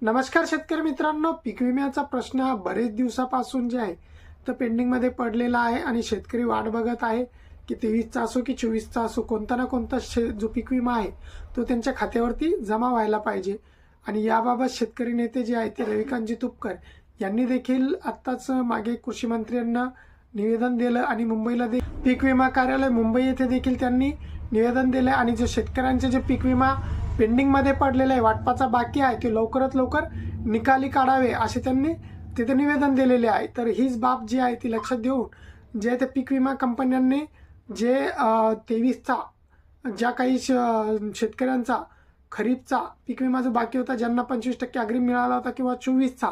नमस्कार शेतकरी मित्रांनो, पीक विम्याचा प्रश्न हा बरेच दिवसापासून जे आहे तर पेंडिंगमध्ये पडलेला आहे आणि शेतकरी वाट बघत आहे की 23चा असो की 24चा असो, कोणता ना कोणता जो पीक विमा आहे तो त्यांच्या खात्यावरती जमा व्हायला पाहिजे। आणि याबाबत शेतकरी नेते जे आहेत ते रविकांतजी तुपकर यांनी देखील आत्ताच मागे कृषी मंत्र्यांना निवेदन दिलं आणि मुंबईला पीक विमा कार्यालय मुंबई येथे देखील त्यांनी निवेदन दिलं आणि जो शेतकऱ्यांचे जे पीक विमा पेंडिंगमध्ये पडलेले आहे, वाटपाचा बाकी आहे, ते लवकरात लवकर निकाली काढावे असे त्यांनी तिथे निवेदन दिलेले आहे। तर हीच बाब जी आहे ती लक्षात घेऊन जे ते पीक विमा कंपन्यांनी जे 23चा ज्या काही शेतकऱ्यांचा खरीपचा पीक विमा जो बाकी होता, ज्यांना 25% अग्रिम मिळाला होता, किंवा 24चा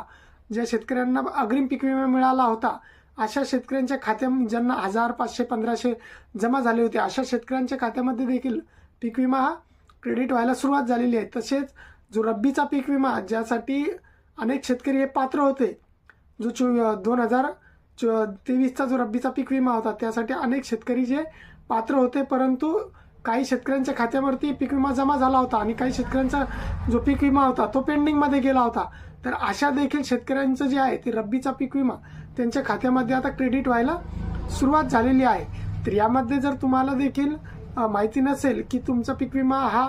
ज्या शेतकऱ्यांना अग्रिम पीक विमा मिळाला होता, अशा शेतकऱ्यांच्या खात्यात ज्यांना 1000, 500, 1500 जमा झाले होते, अशा शेतकऱ्यांच्या खात्यामध्ये देखील पीक विमा हा क्रेडिट व्हायला सुरुवात झालेली आहे। तसेच जो रब्बीचा पीक विमा ज्यासाठी अनेक शेतकरी हे पात्र होते, जो 2023चा जो रब्बीचा पीक विमा होता त्यासाठी अनेक शेतकरी जे पात्र होते, परंतु काही शेतकऱ्यांच्या खात्यावरती पीक विमा जमा झाला होता आणि काही शेतकऱ्यांचा जो पीक विमा होता तो पेंडिंगमध्ये गेला होता। तर अशा देखील शेतकऱ्यांचं जे आहे ते रब्बीचा पीक विमा त्यांच्या खात्यामध्ये आता क्रेडिट व्हायला सुरुवात झालेली आहे। तर यामध्ये जर तुम्हाला देखील माहिती नसेल की तुमचा पीक विमा हा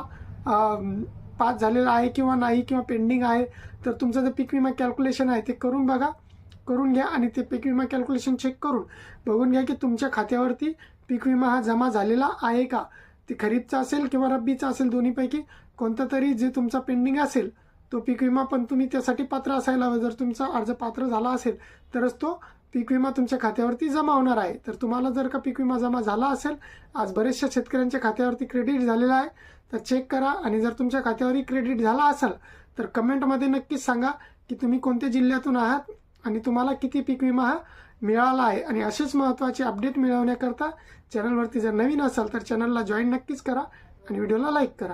पास झालेला आहे किंवा नाही, किंवा पेंडिंग आहे, तर तुमचं जे पीक विमा कॅल्क्युलेशन आहे ते करून घ्या आणि ते पीक विमा कॅल्क्युलेशन चेक करून बघून घ्या की तुमच्या खात्यावरती पीक विमा हा जमा झालेला आहे का। ते खरीपचा असेल किंवा रब्बीचा असेल, दोन्हीपैकी कोणता तरी जे तुमचा पेंडिंग असेल तो पीक विमा पण तुम्ही त्यासाठी पात्र असायला हवं। जर तुमचा अर्ज पात्र झाला असेल तरच तो पीक विमा तुमच्या खात्यावरती जमा होणार आहे। तर तुम्हाला जर का पीक विमा जमा झाला असेल, आज बरेचशा शेतकऱ्यांच्या खात्यावरती क्रेडिट झालेला आहे, तर चेक करा। आणि जर तुमच्या खात्यावरही क्रेडिट झाला असेल तर कमेंटमध्ये नक्कीच सांगा की तुम्ही कोणत्या जिल्ह्यातून आहात आणि तुम्हाला किती पीक विमा हा मिळाला आहे। आणि असेच महत्त्वाचे अपडेट मिळवण्याकरता चॅनलवरती जर नवीन असाल तर चॅनलला जॉईन नक्कीच करा आणि व्हिडिओला लाईक करा।